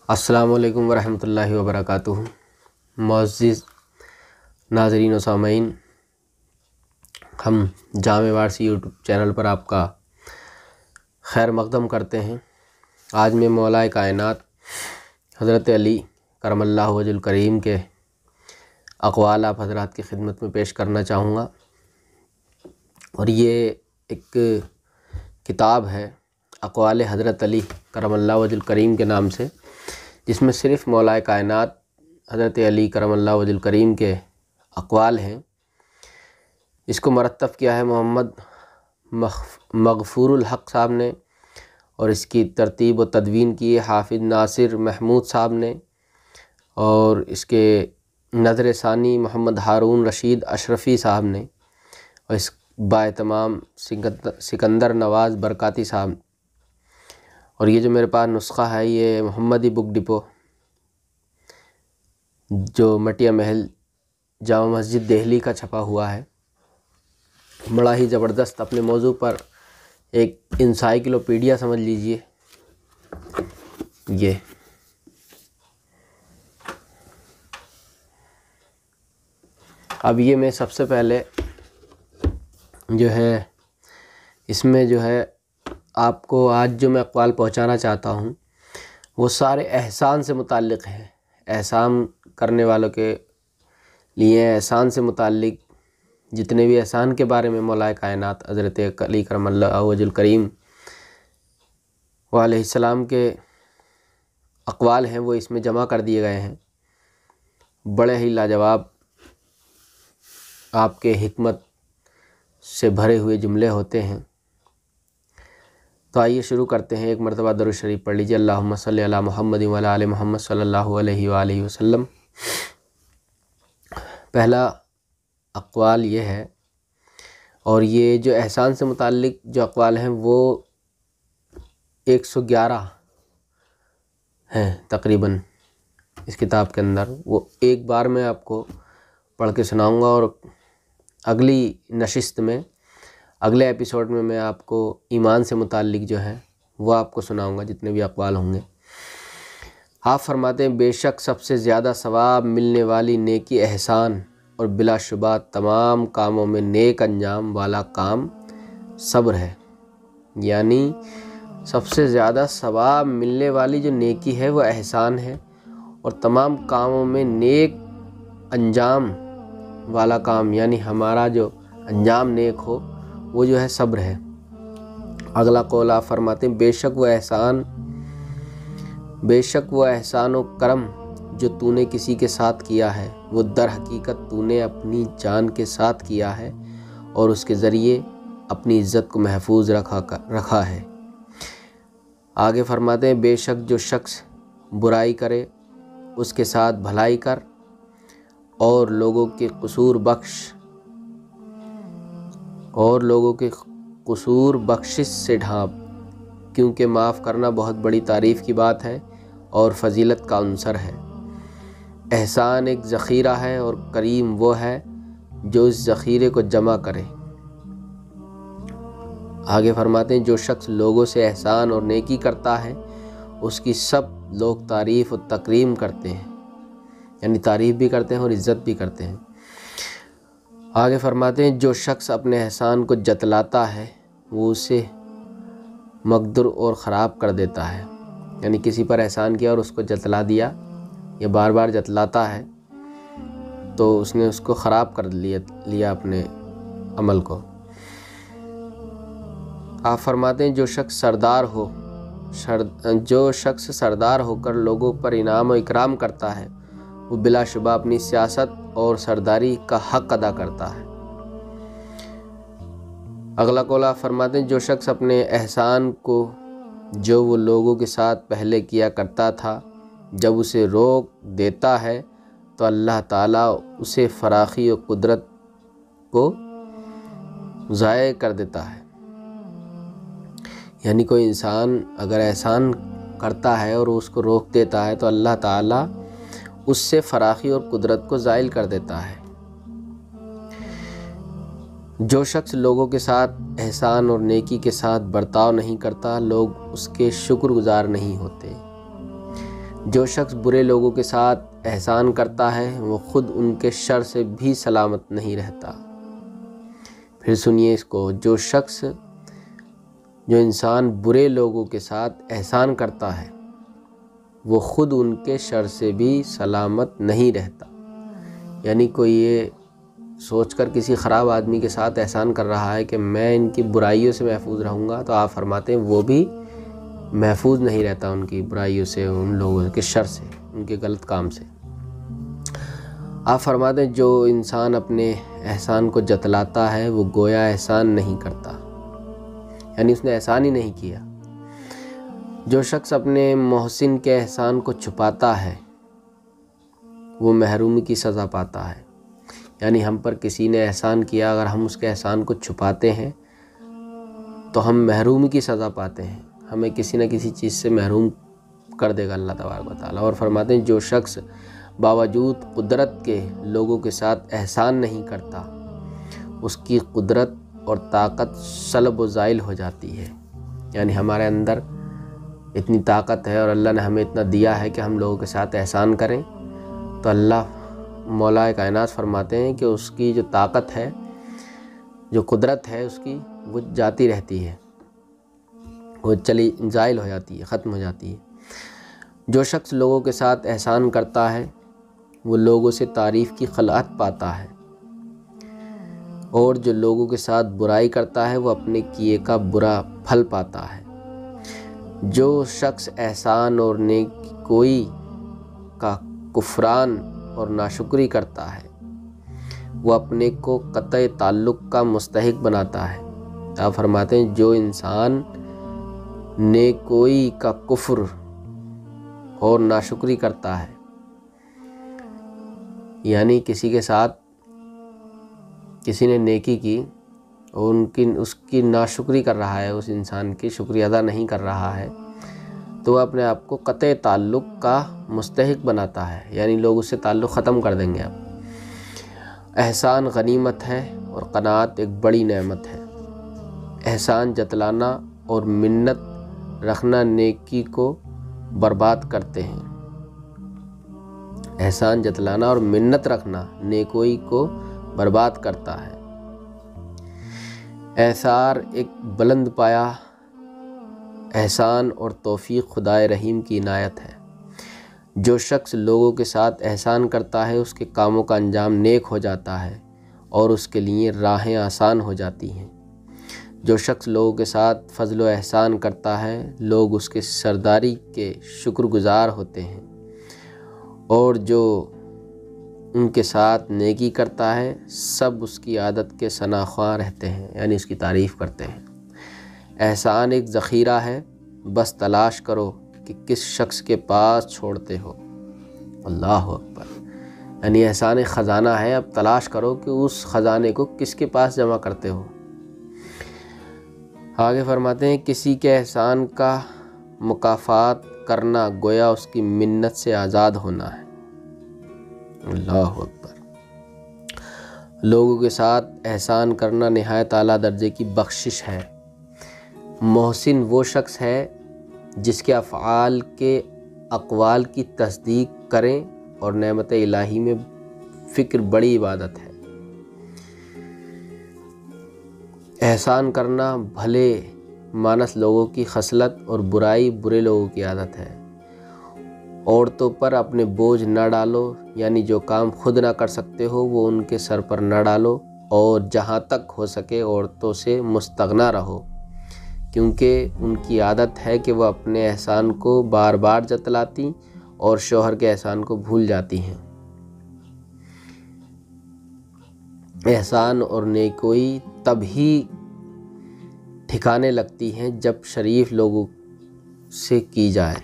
السلام علیکم ورحمۃ اللہ وبرکاتہ۔ معزز ناظرین و سامعین، ہم جامع وارسی یوٹیوب چینل پر آپ کا خیر مقدم کرتے ہیں۔ آج میں مولا کائنات حضرت علی کرم اللہ وجہ الکریم کے اقوال آپ حضرات کی خدمت میں پیش کرنا چاہوں گا، اور یہ ایک کتاب ہے اقوال حضرت علی کرم اللہ وجہ الکریم کے نام سے، جس میں صرف مولا کائنات حضرت علی کرم اللہ وجہ الکریم کے اقوال ہیں۔ اس کو مرتب کیا ہے محمد مغفور الحق صاحب نے، اور اس کی ترتیب و تدوین کی ہے حافظ ناصر محمود صاحب نے، اور اس کے نظر ثانی محمد ہارون رشید اشرفی صاحب نے، اور اس باہتمام سکندر نواز برکاتی صاحب۔ اور یہ جو میرے پاس نسخہ ہے، یہ محمدی بک ڈپو جو مٹیا محل جامع مسجد دہلی کا چھپا ہوا ہے۔ بڑا ہی زبردست اپنے موضوع پر ایک انسائکلوپیڈیا سمجھ لیجئے۔ یہ اب یہ میں سب سے پہلے جو ہے اس میں جو ہے آپ کو آج جو میں اقوال پہنچانا چاہتا ہوں وہ سارے احسان سے متعلق ہیں، احسان کرنے والوں کے لیے، احسان سے متعلق جتنے بھی احسان کے بارے میں مولا کائنات حضرت علی کرم اللہ وجہ الکریم علیہ السلام کے اقوال ہیں، وہ اس میں جمع کر دیے گئے ہیں۔ بڑے ہی لاجواب آپ کے حکمت سے بھرے ہوئے جملے ہوتے ہیں۔ تو آئیے شروع کرتے ہیں۔ ایک مرتبہ درود شریف پڑھ لیجیے، اللہم صلی علی محمد وعلی آل محمد صلی اللہ علیہ وآلہ وسلم۔ پہلا اقوال یہ ہے، اور یہ جو احسان سے متعلق جو اقوال ہیں وہ 111 ہیں تقریباً اس کتاب کے اندر۔ وہ ایک بار میں آپ کو پڑھ کے سناؤں گا، اور اگلی نشست میں، اگلے ایپیسوڈ میں آپ کو ایمان سے متعلق جو ہے وہ آپ کو سناؤں گا، جتنے بھی اقوال ہوں گے۔ آپ فرماتے ہیں، بے شک سب سے زیادہ ثواب ملنے والی نیکی احسان، اور بلا شبہ تمام کاموں میں نیک انجام والا کام صبر ہے۔ یعنی سب سے زیادہ ثواب ملنے والی جو نیکی ہے وہ احسان ہے، اور تمام کاموں میں نیک انجام والا کام، یعنی ہمارا جو انجام نیک ہو، وہ جو ہے صبر ہے۔ اگلا قول آپ فرماتے ہیں، بے شک وہ احسان و کرم جو تو نے کسی کے ساتھ کیا ہے، وہ در حقیقت تو نے اپنی جان کے ساتھ کیا ہے، اور اس کے ذریعے اپنی عزت کو محفوظ رکھا ہے۔ آگے فرماتے ہیں، بے شک جو شخص برائی کرے اس کے ساتھ بھلائی کر، اور لوگوں کے قصور بخشش سے ڈھانپ، کیونکہ معاف کرنا بہت بڑی تعریف کی بات ہے اور فضیلت کا عنصر ہے۔ احسان ایک ذخیرہ ہے، اور کریم وہ ہے جو اس ذخیرے کو جمع کرے۔ آگے فرماتے ہیں، جو شخص لوگوں سے احسان اور نیکی کرتا ہے اس کی سب لوگ تعریف و تکریم کرتے ہیں، یعنی تعریف بھی کرتے ہیں اور عزت بھی کرتے ہیں۔ آگے فرماتے ہیں، جو شخص اپنے احسان کو جتلاتا ہے وہ اسے مقدر اور خراب کر دیتا ہے، یعنی کسی پر احسان کیا اور اس کو جتلا دیا یا بار بار جتلاتا ہے تو اس نے اس کو خراب کر لیا اپنے عمل کو۔ آپ فرماتے ہیں، جو شخص سردار ہو کر لوگوں پر انعام و اکرام کرتا ہے وہ بلا شبہ اپنی سیاست اور سرداری کا حق ادا کرتا ہے۔ اگلا قول آپ فرماتے ہیں، جو شخص اپنے احسان کو جو وہ لوگوں کے ساتھ پہلے کیا کرتا تھا جب اسے روک دیتا ہے تو اللہ تعالیٰ اسے فراخی و قدرت کو ضائع کر دیتا ہے۔ یعنی کوئی انسان اگر احسان کرتا ہے اور اس کو روک دیتا ہے تو اللہ تعالیٰ اس سے فراخی اور قدرت کو زائل کر دیتا ہے۔ جو شخص لوگوں کے ساتھ احسان اور نیکی کے ساتھ برتاؤ نہیں کرتا، لوگ اس کے شکر گزار نہیں ہوتے۔ جو شخص برے لوگوں کے ساتھ احسان کرتا ہے وہ خود ان کے شر سے بھی سلامت نہیں رہتا۔ پھر سنیے اس کو، جو انسان برے لوگوں کے ساتھ احسان کرتا ہے وہ خود ان کے شر سے بھی سلامت نہیں رہتا۔ یعنی کوئی یہ سوچ کر کسی خراب آدمی کے ساتھ احسان کر رہا ہے کہ میں ان کی برائیوں سے محفوظ رہوں گا، تو آپ فرماتے ہیں وہ بھی محفوظ نہیں رہتا ان کی برائیوں سے، ان لوگوں کے شر سے، ان کے غلط کام سے۔ آپ فرماتے ہیں جو انسان اپنے احسان کو جتلاتا ہے وہ گویا احسان نہیں کرتا، یعنی اس نے احسان ہی نہیں کیا۔ جو شخص اپنے محسن کے احسان کو چھپاتا ہے وہ محرومی کی سزا پاتا ہے۔ یعنی ہم پر کسی نے احسان کیا، اگر ہم اس کے احسان کو چھپاتے ہیں تو ہم محرومی کی سزا پاتے ہیں، ہمیں کسی نہ کسی چیز سے محروم کر دے گا اللہ تبارک و تعالیٰ۔ اور فرماتے ہیں جو شخص باوجود قدرت کے لوگوں کے ساتھ احسان نہیں کرتا اس کی قدرت اور طاقت سلب و زائل ہو جاتی ہے۔ یعنی ہمارے اندر اتنی طاقت ہے اور اللہ نے ہمیں اتنا دیا ہے کہ ہم لوگوں کے ساتھ احسان کریں، تو اللہ مولا کائنات فرماتے ہیں کہ اس کی جو طاقت ہے، جو قدرت ہے اس کی، وہ جاتی رہتی ہے، وہ زائل ہو جاتی ہے، ختم ہو جاتی ہے۔ جو شخص لوگوں کے ساتھ احسان کرتا ہے وہ لوگوں سے تعریف کی خلعت پاتا ہے، اور جو لوگوں کے ساتھ برائی کرتا ہے وہ اپنے کیے کا برا پھل پاتا ہے۔ جو شخص احسان اور نیکوئی کا کفران اور ناشکری کرتا ہے وہ اپنے کو قطع تعلق کا مستحق بناتا ہے۔ آپ فرماتے ہیں جو انسان نیکوئی کا کفر اور ناشکری کرتا ہے، یعنی کسی کے ساتھ کسی نے نیکی کی اور اس کی ناشکری کر رہا ہے، اس انسان کی شکریہ ادا نہیں کر رہا ہے، تو وہ اپنے آپ کو قطع تعلق کا مستحق بناتا ہے، یعنی لوگ اس سے تعلق ختم کر دیں گے اب۔ احسان غنیمت ہے اور قناعت ایک بڑی نعمت ہے۔ احسان جتلانا اور منت رکھنا نیکی کو برباد کرتے ہیں۔ احسان جتلانا اور منت رکھنا نیکوئی کو برباد کرتا ہے۔ ایثار ایک بلند پایا احسان اور توفیق خدائے رحیم کی عنایت ہے۔ جو شخص لوگوں کے ساتھ احسان کرتا ہے اس کے کاموں کا انجام نیک ہو جاتا ہے اور اس کے لیے راہیں آسان ہو جاتی ہیں۔ جو شخص لوگوں کے ساتھ فضل و احسان کرتا ہے لوگ اس کے سرداری کے شکر گزار ہوتے ہیں، اور جو ان کے ساتھ نیکی کرتا ہے سب اس کی عادت کے ثناخواں رہتے ہیں، یعنی اس کی تعریف کرتے ہیں۔ احسان ایک ذخیرہ ہے، بس تلاش کرو کہ کس شخص کے پاس چھوڑتے ہو۔ اللہ اکبر، یعنی احسان ایک خزانہ ہے، اب تلاش کرو کہ اس خزانے کو کس کے پاس جمع کرتے ہو۔ آگے فرماتے ہیں کسی کے احسان کا مکافات کرنا گویا اس کی منت سے آزاد ہونا ہے۔ اللہ اکبر، لوگوں کے ساتھ احسان کرنا نہایت اعلیٰ درجے کی بخشش ہے۔ محسن وہ شخص ہے جس کے افعال کے اقوال کی تصدیق کریں اور نعمت الہی میں فکر بڑی عبادت ہے۔ احسان کرنا بھلے مانس لوگوں کی خصلت اور برائی برے لوگوں کی عادت ہے۔ عورتوں پر اپنے بوجھ نہ ڈالو، یعنی جو کام خود نہ کر سکتے ہو وہ ان کے سر پر نہ ڈالو، اور جہاں تک ہو سکے عورتوں سے مستغنی رہو، کیونکہ ان کی عادت ہے کہ وہ اپنے احسان کو بار بار جتلاتی اور شوہر کے احسان کو بھول جاتی ہیں۔ احسان اور نیکوئی تب ہی ٹھکانے لگتی ہیں جب شریف لوگوں سے کی جائے۔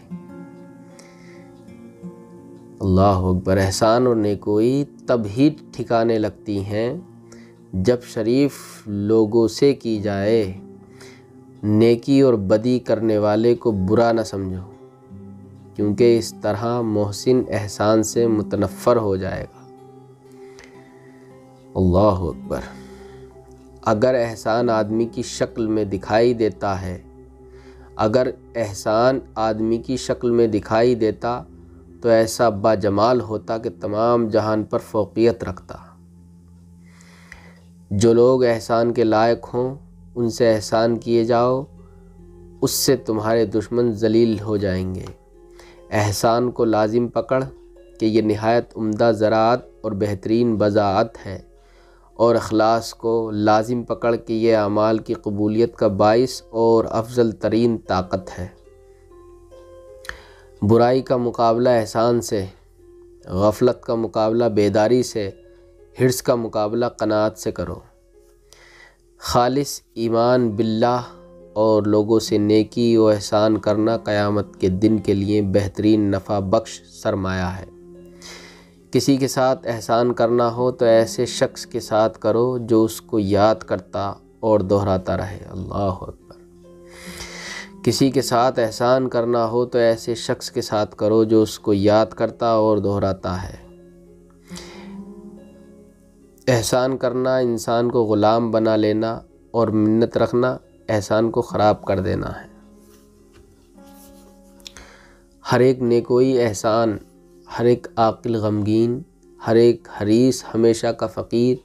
اللہ اکبر، احسان اور نیکوئی تب ہی ٹھکانے لگتی ہیں جب شریف لوگوں سے کی جائے۔ نیکی اور بدی کرنے والے کو برا نہ سمجھو، کیونکہ اس طرح محسن احسان سے متنفر ہو جائے گا۔ اللہ اکبر، اگر احسان آدمی کی شکل میں دکھائی دیتا ہے، اگر احسان آدمی کی شکل میں دکھائی دیتا تو ایسا باجمال ہوتا کہ تمام جہان پر فوقیت رکھتا۔ جو لوگ احسان کے لائق ہوں ان سے احسان کیے جاؤ، اس سے تمہارے دشمن ذلیل ہو جائیں گے۔ احسان کو لازم پکڑ کہ یہ نہایت عمدہ زراعت اور بہترین بضاعت ہے، اور اخلاص کو لازم پکڑ کہ یہ اعمال کی قبولیت کا باعث اور افضل ترین طاقت ہے۔ برائی کا مقابلہ احسان سے، غفلت کا مقابلہ بیداری سے، حرص کا مقابلہ قناعت سے کرو۔ خالص ایمان باللہ اور لوگوں سے نیکی و احسان کرنا قیامت کے دن کے لیے بہترین نفع بخش سرمایہ ہے۔ کسی کے ساتھ احسان کرنا ہو تو ایسے شخص کے ساتھ کرو جو اس کو یاد کرتا اور دہراتا رہے۔ اللہ اکبر۔ کسی کے ساتھ احسان کرنا ہو تو ایسے شخص کے ساتھ کرو جو اس کو یاد کرتا اور دہراتا ہے۔ احسان کرنا انسان کو غلام بنا لینا اور منت رکھنا احسان کو خراب کر دینا ہے۔ ہر ایک نیکوئی احسان، ہر ایک عاقل غمگین، ہر ایک حریص ہمیشہ کا فقیر،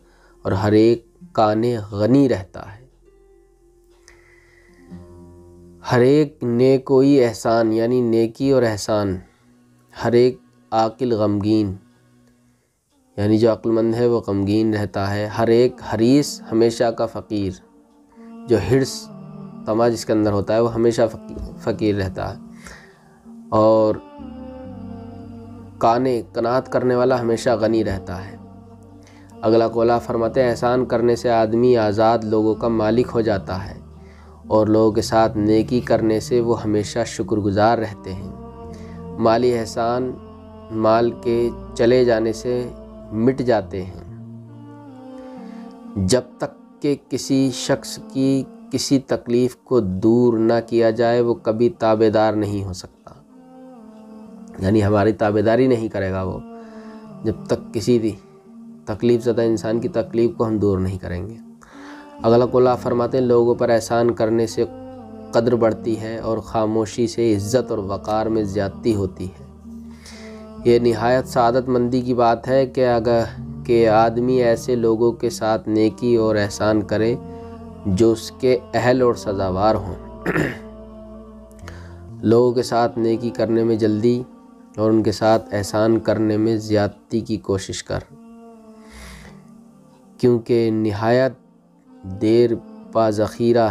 اور ہر ایک قانع غنی رہتا ہے۔ ہر ایک نیکوئی احسان یعنی نیکی اور احسان، ہر ایک عاقل غمگین یعنی جو عقل مند ہے وہ غمگین رہتا ہے، ہر ایک حریص ہمیشہ کا فقیر، جو حرص طمع جس کے اندر ہوتا ہے وہ ہمیشہ فقیر رہتا ہے، اور قناعت کرنے والا ہمیشہ غنی رہتا ہے۔ اگلا قولہ فرماتے ہیں احسان کرنے سے آدمی آزاد لوگوں کا مالک ہو جاتا ہے، اور لوگوں کے ساتھ نیکی کرنے سے وہ ہمیشہ شکر گزار رہتے ہیں۔ مالی احسان مال کے چلے جانے سے مٹ جاتے ہیں۔ جب تک کہ کسی شخص کی کسی تکلیف کو دور نہ کیا جائے وہ کبھی تابعدار نہیں ہو سکتا، یعنی ہماری تابعداری نہیں کرے گا وہ جب تک کسی بھی تکلیف زدہ انسان کی تکلیف کو ہم دور نہیں کریں گے۔ اگلا قولہ فرماتے ہیں لوگوں پر احسان کرنے سے قدر بڑھتی ہے اور خاموشی سے عزت اور وقار میں زیادتی ہوتی ہے۔ یہ نہایت سعادت مندی کی بات ہے کہ آدمی ایسے لوگوں کے ساتھ نیکی اور احسان کرے جو اس کے اہل اور سزاوار ہوں۔ لوگوں کے ساتھ نیکی کرنے میں جلدی اور ان کے ساتھ احسان کرنے میں زیادتی کی کوشش کر، کیونکہ یہ نہایت دیر پا ذخیرہ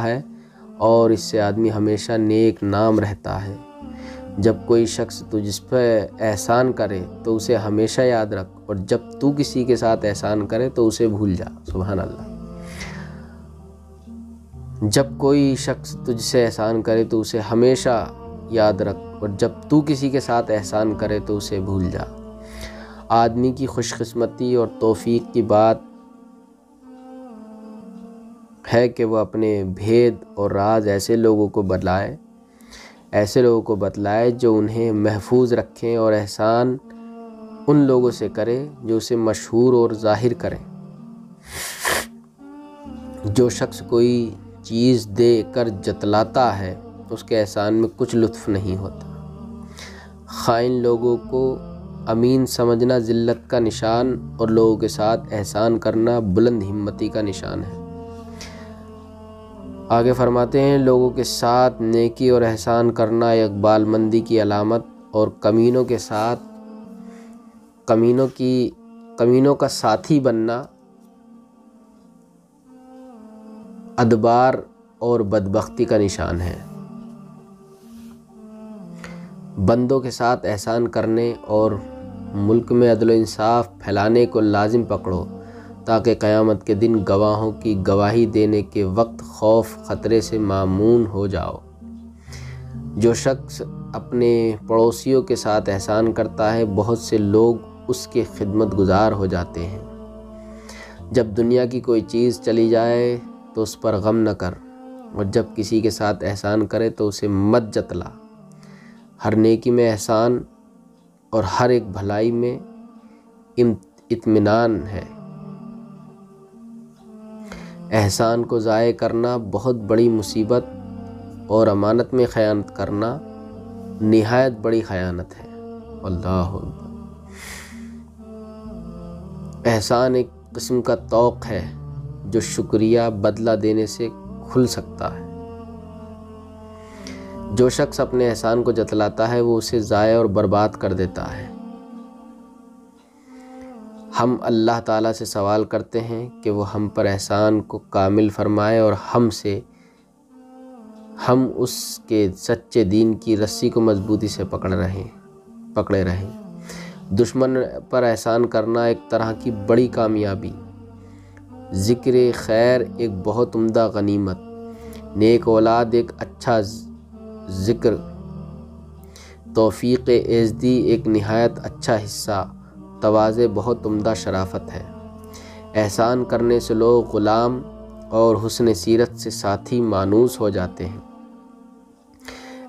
ہے اور اس سے آدمی ہمیشہ نیک نام رہتا ہے۔ جب کوئی شخص تجھ پہ احسان کرے تو اسے ہمیشہ یاد رکھ، اور جب تو کسی کے ساتھ احسان کرے تو اسے بھول جا۔ سبحان اللہ۔ جب کوئی شخص تجھ سے احسان کرے تو اسے ہمیشہ یاد رکھ، اور جب تو کسی کے ساتھ احسان کرے تو اسے بھول جا۔ آدمی کی خوش قسمتی اور توفیق کی بات ہے کہ وہ اپنے بھید اور راز ایسے لوگوں کو بتلائے جو انہیں محفوظ رکھیں، اور احسان ان لوگوں سے کرے جو اسے مشہور اور ظاہر کریں۔ جو شخص کوئی چیز دے کر جتلاتا ہے اس کے احسان میں کچھ لطف نہیں ہوتا۔ خائن لوگوں کو امین سمجھنا ذلت کا نشان، اور لوگوں کے ساتھ احسان کرنا بلند ہمتی کا نشان ہے۔ آگے فرماتے ہیں لوگوں کے ساتھ نیکی اور احسان کرنا اقبال مندی کی علامت، اور کمینوں کا ساتھی بننا ادبار اور بدبختی کا نشان ہے۔ بندوں کے ساتھ احسان کرنے اور ملک میں عدل و انصاف پھیلانے کو لازم پکڑو، تاکہ قیامت کے دن گواہوں کی گواہی دینے کے وقت خوف خطرے سے مامون ہو جاؤ۔ جو شخص اپنے پڑوسیوں کے ساتھ احسان کرتا ہے بہت سے لوگ اس کے خدمت گزار ہو جاتے ہیں۔ جب دنیا کی کوئی چیز چلی جائے تو اس پر غم نہ کر، اور جب کسی کے ساتھ احسان کرے تو اسے مت جتلا۔ ہر نیکی میں احسان اور ہر ایک بھلائی میں اطمینان ہے۔ احسان کو ضائع کرنا بہت بڑی مصیبت، اور امانت میں خیانت کرنا نہایت بڑی خیانت ہے۔ اللہ اکبر۔ احسان ایک قسم کا طوق ہے جو شکریہ بدلہ دینے سے کھل سکتا ہے۔ جو شخص اپنے احسان کو جتلاتا ہے وہ اسے ضائع اور برباد کر دیتا ہے۔ ہم اللہ تعالیٰ سے سوال کرتے ہیں کہ وہ ہم پر احسان کو کامل فرمائے اور ہم اس کے سچے دین کی رسی کو مضبوطی سے پکڑے رہیں۔ دشمن پر احسان کرنا ایک طرح کی بڑی کامیابی، ذکر خیر ایک بہت عمدہ غنیمت، نیک اولاد ایک اچھا ذکر، توفیق ایزدی ایک نہایت اچھا حصہ، تواضع بہت عمدہ شرافت ہے۔ احسان کرنے سے لوگ غلام اور حسن سیرت سے ساتھی مانوس ہو جاتے ہیں۔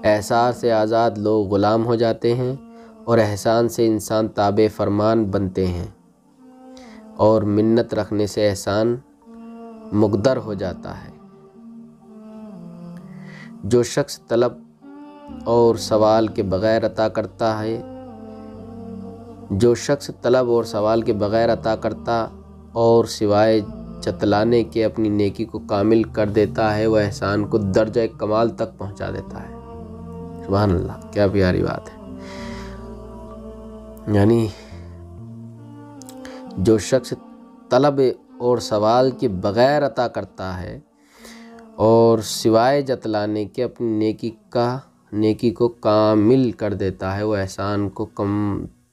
احسان سے آزاد لوگ غلام ہو جاتے ہیں اور احسان سے انسان تابع فرمان بنتے ہیں، اور منت رکھنے سے احسان مقدر ہو جاتا ہے۔ جو شخص طلب اور سوال کے بغیر عطا کرتا اور سوائے جتلانے کے اپنی نیکی کو کامل کر دیتا ہے، وہ احسان کو درجہ کمال تک پہنچا دیتا ہے۔ سبحان اللہ، کیا پیاری بات ہے۔ یعنی جو شخص طلب اور سوال کے بغیر عطا کرتا ہے اور سوائے جتلانے کے اپنی نیکی کو کامل کر دیتا ہے، وہ احسان کو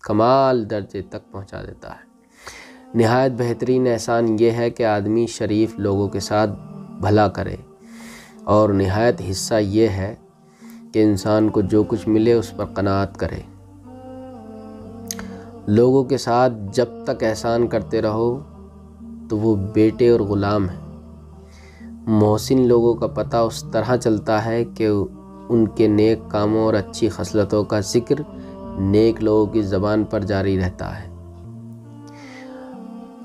کمال درجے تک پہنچا دیتا ہے۔ نہایت بہترین احسان یہ ہے کہ آدمی شریف لوگوں کے ساتھ بھلا کرے، اور نہایت حصہ یہ ہے کہ انسان کو جو کچھ ملے اس پر قناعت کرے۔ لوگوں کے ساتھ جب تک احسان کرتے رہو تو وہ بیٹے اور غلام ہیں۔ محسن لوگوں کا پتہ اس طرح چلتا ہے کہ ان کے نیک کاموں اور اچھی خصلتوں کا ذکر نیک لوگوں کی زبان پر جاری رہتا ہے۔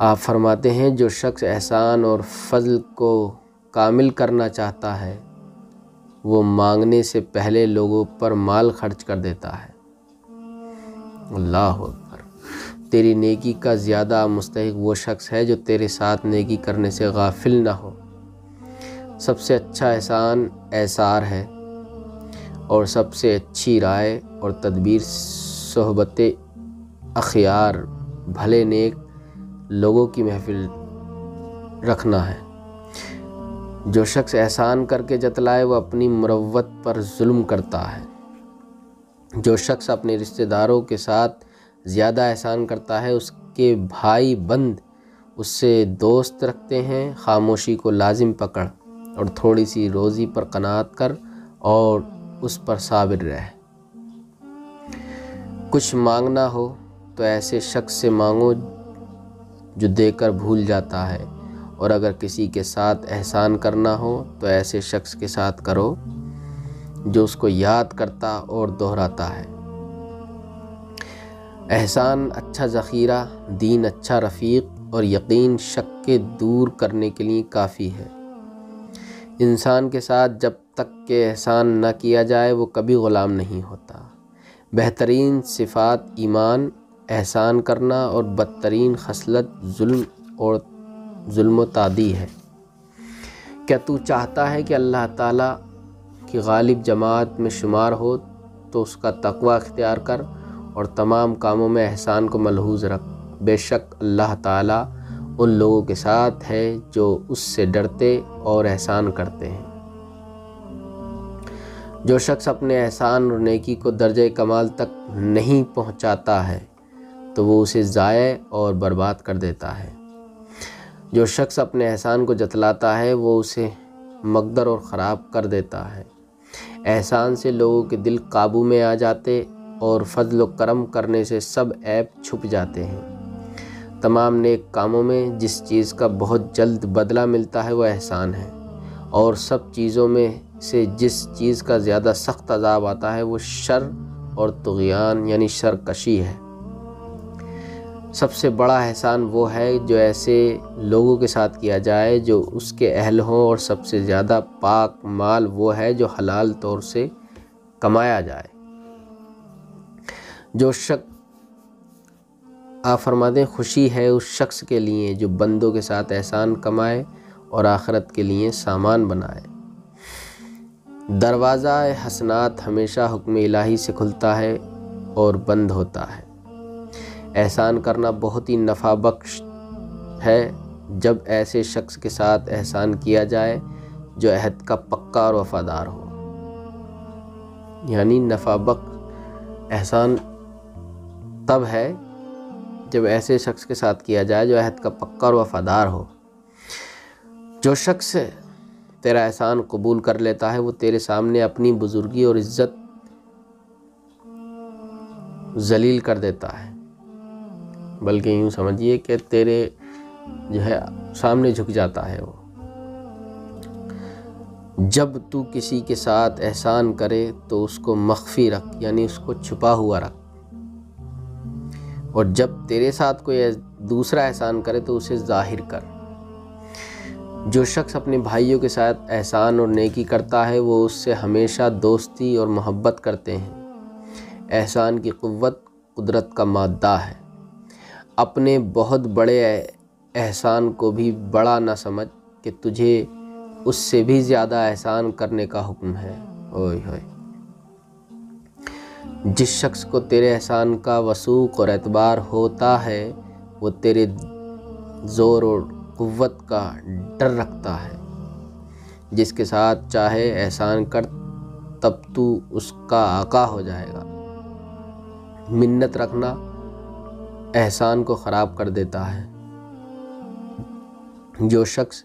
آپ فرماتے ہیں جو شخص احسان اور فضل کو کامل کرنا چاہتا ہے وہ مانگنے سے پہلے لوگوں پر مال خرچ کر دیتا ہے۔ اللہ اکبر۔ تیری نیکی کا زیادہ مستحق وہ شخص ہے جو تیرے ساتھ نیکی کرنے سے غافل نہ ہو۔ سب سے اچھا احسان ایثار ہے، اور سب سے اچھی رائے اور تدبیر صحبت اخیار، بھلے نیک لوگوں کی محفل رکھنا ہے۔ جو شخص احسان کر کے جتلائے وہ اپنی مروت پر ظلم کرتا ہے۔ جو شخص اپنے رشتہ داروں کے ساتھ زیادہ احسان کرتا ہے اس کے بھائی بند اس سے دوست رکھتے ہیں۔ خاموشی کو لازم پکڑ اور تھوڑی سی روزی پر قناعت کر اور اس پر صابر رہ۔ کچھ مانگنا ہو تو ایسے شخص سے مانگو جو دے کر بھول جاتا ہے، اور اگر کسی کے ساتھ احسان کرنا ہو تو ایسے شخص کے ساتھ کرو جو اس کو یاد کرتا اور دہراتا ہے۔ احسان اچھا ذخیرہ، دین اچھا رفیق اور یقین شک کے دور کرنے کے لیے کافی ہے۔ انسان کے ساتھ جب تک کہ احسان نہ کیا جائے وہ کبھی غلام نہیں ہوتا۔ بہترین صفات ایمان، احسان کرنا، اور بدترین خصلت ظلم و تعدی ہے۔ کیا تو چاہتا ہے کہ اللہ تعالیٰ کی غالب جماعت میں شمار ہو تو اس کا تقوی اختیار کر اور تمام کاموں میں احسان کو ملحوظ رکھ۔ بے شک اللہ تعالیٰ ان لوگوں کے ساتھ ہے جو اس سے ڈرتے اور احسان کرتے ہیں۔ جو شخص اپنے احسان اور نیکی کو درجہ کمال تک نہیں پہنچاتا ہے تو وہ اسے ضائع اور برباد کر دیتا ہے۔ جو شخص اپنے احسان کو جتلاتا ہے وہ اسے مقدر اور خراب کر دیتا ہے۔ احسان سے لوگوں کے دل قابو میں آ جاتے اور فضل و کرم کرنے سے سب عیب چھپ جاتے ہیں۔ تمام نیک کاموں میں جس چیز کا بہت جلد بدلہ ملتا ہے وہ احسان ہے، اور سب چیزوں میں سے جس چیز کا زیادہ سخت عذاب آتا ہے وہ شر اور طغیان یعنی سرکشی ہے۔ سب سے بڑا احسان وہ ہے جو ایسے لوگوں کے ساتھ کیا جائے جو اس کے اہل ہوں، اور سب سے زیادہ پاک مال وہ ہے جو حلال طور سے کمایا جائے۔ جو شخص آپ فرماتے ہیں خوشی ہے اس شخص کے لیے جو بندوں کے ساتھ احسان کمائے اور آخرت کے لیے سامان بنائے۔ دروازہ حسنات ہمیشہ حکم الہی سے کھلتا ہے اور بند ہوتا ہے۔ احسان کرنا بہت ہی نفع بخش ہے جب ایسے شخص کے ساتھ احسان کیا جائے جو عہد کا پکا اور وفادار ہو۔ یعنی نفع بخش احسان تب ہے جب ایسے شخص کے ساتھ کیا جائے جو عہد کا پکا اور وفادار ہو۔ جو شخص تیرا احسان قبول کر لیتا ہے وہ تیرے سامنے اپنی بزرگی اور عزت ذلیل کر دیتا ہے، بلکہ یوں سمجھیے کہ تیرے جو ہے سامنے جھک جاتا ہے۔ وہ جب تو کسی کے ساتھ احسان کرے تو اس کو مخفی رکھ، یعنی اس کو چھپا ہوا رکھ، اور جب تیرے ساتھ کوئی دوسرا احسان کرے تو اسے ظاہر کر۔ جو شخص اپنے بھائیوں کے ساتھ احسان اور نیکی کرتا ہے وہ اس سے ہمیشہ دوستی اور محبت کرتے ہیں۔ احسان کی قوت قدرت کا مادہ ہے۔ اپنے بہت بڑے احسان کو بھی بڑا نہ سمجھ کہ تجھے اس سے بھی زیادہ احسان کرنے کا حکم ہے۔ اوئے ہوئے، جس شخص کو تیرے احسان کا وثوق اور اعتبار ہوتا ہے وہ تیرے زور اور قوت کا ڈر رکھتا ہے۔ جس کے ساتھ چاہے احسان کر تب تو اس کا آقا ہو جائے گا۔ منت رکھنا احسان کو خراب کر دیتا ہے۔ جو شخص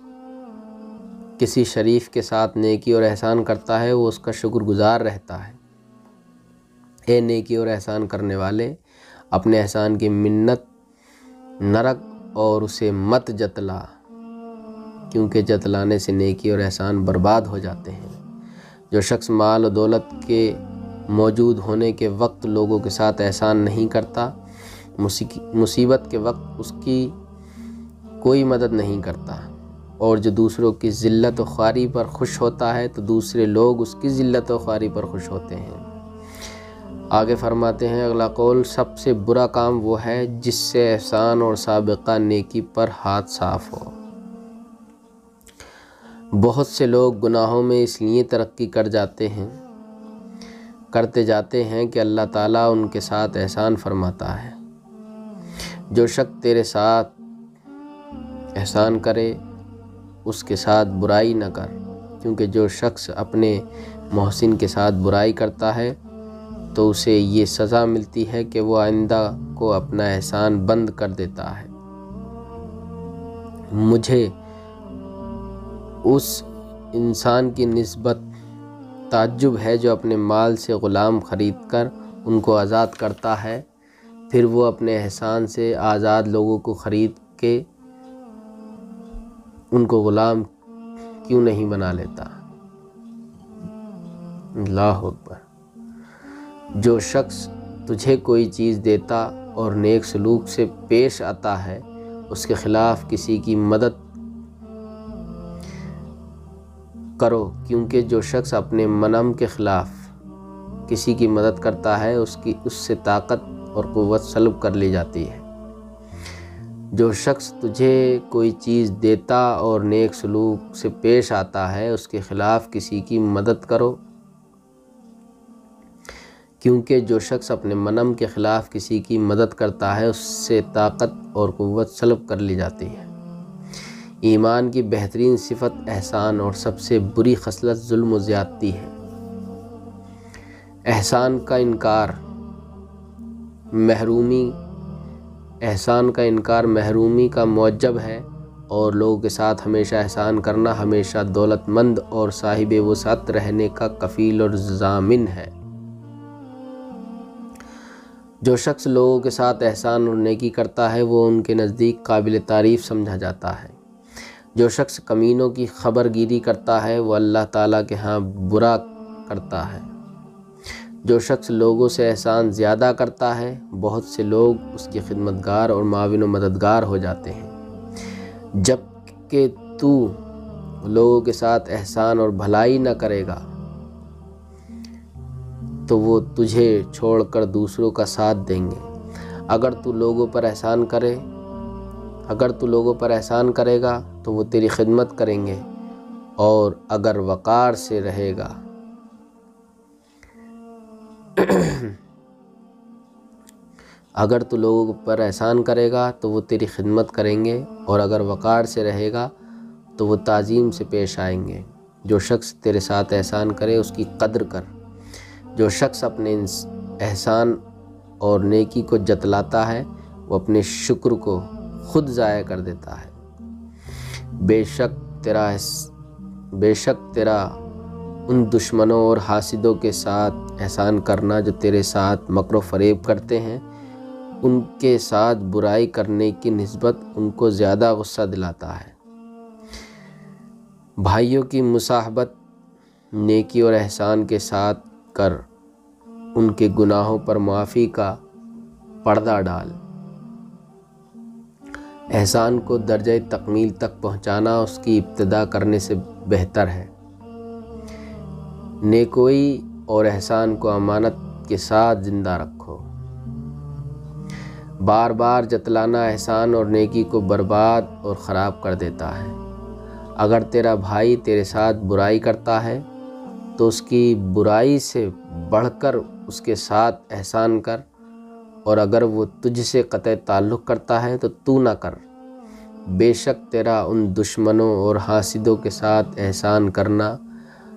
کسی شریف کے ساتھ نیکی اور احسان کرتا ہے وہ اس کا شکر گزار رہتا ہے۔ اے نیکی اور احسان کرنے والے، اپنے احسان کی منت نہ رکھ اور اسے مت جتلا، کیونکہ جتلانے سے نیکی اور احسان برباد ہو جاتے ہیں۔ جو شخص مال و دولت کے موجود ہونے کے وقت لوگوں کے ساتھ احسان نہیں کرتا، مصیبت کے وقت اس کی کوئی مدد نہیں کرتا، اور جو دوسروں کی ذلت و خواری پر خوش ہوتا ہے تو دوسرے لوگ اس کی ذلت و خواری پر خوش ہوتے ہیں۔ آگے فرماتے ہیں اگلا قول، سب سے برا کام وہ ہے جس سے احسان اور سابقہ نیکی پر ہاتھ صاف ہو۔ بہت سے لوگ گناہوں میں اس لیے ترقی کرتے جاتے ہیں کہ اللہ تعالیٰ ان کے ساتھ احسان فرماتا ہے۔ جو شخص تیرے ساتھ احسان کرے اس کے ساتھ برائی نہ کر، کیونکہ جو شخص اپنے محسن کے ساتھ برائی کرتا ہے تو اسے یہ سزا ملتی ہے کہ وہ آئندہ کو اپنا احسان بند کر دیتا ہے۔ مجھے اس انسان کی نسبت تعجب ہے جو اپنے مال سے غلام خرید کر ان کو آزاد کرتا ہے، پھر وہ اپنے احسان سے آزاد لوگوں کو خرید کے ان کو غلام کیوں نہیں بنا لیتا۔ اللہ اکبر۔ جو شخص تجھے کوئی چیز دیتا اور نیک سلوک سے پیش آتا ہے اس کے خلاف کسی کی مدد کرو، کیونکہ جو شخص اپنے منم کے خلاف کسی کی مدد کرتا ہے اس سے طاقت اور قوت سلب کر لی جاتی ہے۔ جو شخص تجھے کوئی چیز دیتا اور نیک سلوک سے پیش آتا ہے اس کے خلاف کسی کی مدد کرو، کیونکہ جو شخص اپنے منم کے خلاف کسی کی مدد کرتا ہے اس سے طاقت اور قوت سلب کر لی جاتی ہے۔ ایمان کی بہترین صفت احسان اور سب سے بری خصلت ظلم و زیادتی ہے۔ احسان کا انکار محرومی کا موجب ہے، اور لوگوں کے ساتھ ہمیشہ احسان کرنا ہمیشہ دولت مند اور صاحب وسعت رہنے کا کفیل اور ضامن ہے۔ جو شخص لوگوں کے ساتھ احسان اور نیکی کرتا ہے وہ ان کے نزدیک قابل تعریف سمجھا جاتا ہے۔ جو شخص کمینوں کی خبر گیری کرتا ہے وہ اللہ تعالیٰ کے ہاں برا کرتا ہے۔ جو شخص لوگوں سے احسان زیادہ کرتا ہے بہت سے لوگ اس کی خدمتگار اور معاون و مددگار ہو جاتے ہیں۔ جب کہ تو لوگوں کے ساتھ احسان اور بھلائی نہ کرے گا تو وہ تجھے چھوڑ کر دوسروں کا ساتھ دیں گے۔ اگر تو لوگوں پر احسان کرے گا تو وہ تیری خدمت کریں گے، اور اگر وقار سے رہے گا اگر تو لوگوں پر احسان کرے گا تو وہ تیری خدمت کریں گے، اور اگر وقار سے رہے گا تو وہ تعظیم سے پیش آئیں گے۔ جو شخص تیرے ساتھ احسان کرے اس کی قدر کر۔ جو شخص اپنے احسان اور نیکی کو جتلاتا ہے وہ اپنے شکر کو خود ضائع کر دیتا ہے۔ بے شک تیرا ان دشمنوں اور حاسدوں کے ساتھ احسان کرنا جو تیرے ساتھ مکر و فریب کرتے ہیں، ان کے ساتھ برائی کرنے کی نسبت ان کو زیادہ غصہ دلاتا ہے۔ بھائیوں کی مصاحبت نیکی اور احسان کے ساتھ کر، ان کے گناہوں پر معافی کا پردہ ڈال۔ احسان کو درجہ تکمیل تک پہنچانا اس کی ابتدا کرنے سے بہتر ہے۔ نیکوئی اور احسان کو امانت کے ساتھ زندہ رکھو۔ بار بار جتلانا احسان اور نیکی کو برباد اور خراب کر دیتا ہے۔ اگر تیرا بھائی تیرے ساتھ برائی کرتا ہے تو اس کی برائی سے بڑھ کر اس کے ساتھ احسان کر، اور اگر وہ تجھ سے قطع تعلق کرتا ہے تو تو نہ کر۔ بے شک تیرا ان دشمنوں اور حاسدوں کے ساتھ احسان کرنا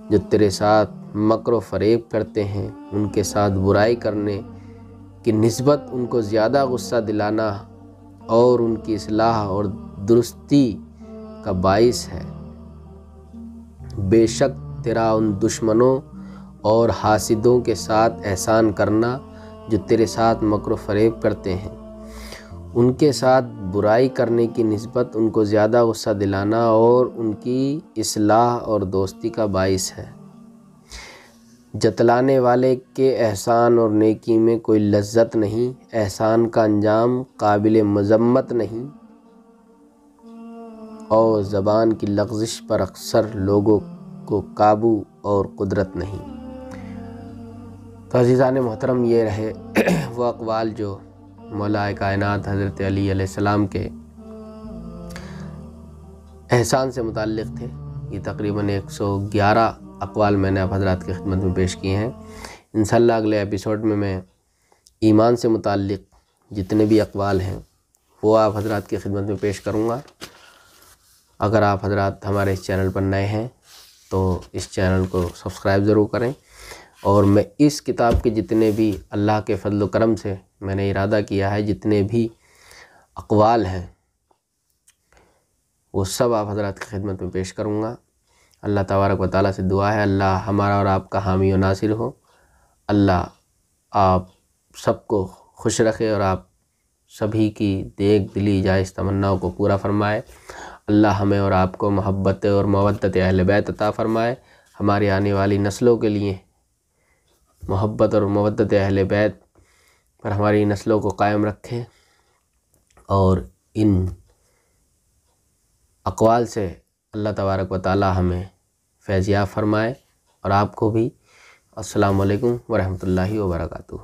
جو تیرے ساتھ مکر و فریب کرتے ہیں، ان کے ساتھ برائی کرنے کی نسبت ان کو زیادہ غصہ دلانا اور ان کی اصلاح اور درستی کا باعث ہے۔ بے شک تیرا ان دشمنوں اور حاسدوں کے ساتھ احسان کرنا جو تیرے ساتھ مکر و فریب کرتے ہیں، ان کے ساتھ برائی کرنے کی نسبت ان کو زیادہ غصہ دلانا اور ان کی اصلاح اور دوستی کا باعث ہے۔ جتلانے والے کے احسان اور نیکی میں کوئی لذت نہیں، احسان کا انجام قابل مذمت نہیں، اور زبان کی لغزش پر اکثر لوگوں کو قابو اور قدرت نہیں۔ تو عزیزان محترم، یہ رہے وہ اقوال جو مولا کائنات حضرت علی علیہ السلام کے احسان سے متعلق تھے۔ یہ تقریباً 111 اقوال میں نے آپ حضرات کی خدمت میں پیش کیے ہیں۔ انشاءاللہ اگلے ایپیسوڈ میں ایمان سے متعلق جتنے بھی اقوال ہیں وہ آپ حضرات کی خدمت میں پیش کروں گا۔ اگر آپ حضرات ہمارے اس چینل پر نئے ہیں تو اس چینل کو سبسکرائب ضرور کریں، اور میں اس کتاب کے جتنے بھی اللہ کے فضل و کرم سے میں نے ارادہ کیا ہے، جتنے بھی اقوال ہیں وہ سب آپ حضرات کی خدمت میں پیش کروں گا۔ اللہ تبارک و تعالیٰ سے دعا ہے اللہ ہمارا اور آپ کا حامی و ناصر ہو۔ اللہ آپ سب کو خوش رکھے اور آپ سبھی کی نیک دلی جائز تمناؤں کو پورا فرمائے۔ اللہ ہمیں اور آپ کو محبت اور مودت اہل بیت عطا فرمائے۔ ہماری آنے والی نسلوں کے لیے محبت اور مودت اہل بیت پر ہماری نسلوں کو قائم رکھے، اور ان اقوال سے اللہ تبارک و تعالی ہمیں فیض یاب فرمائے، اور آپ کو بھی۔ السلام علیکم ورحمۃ اللہ وبرکاتہ۔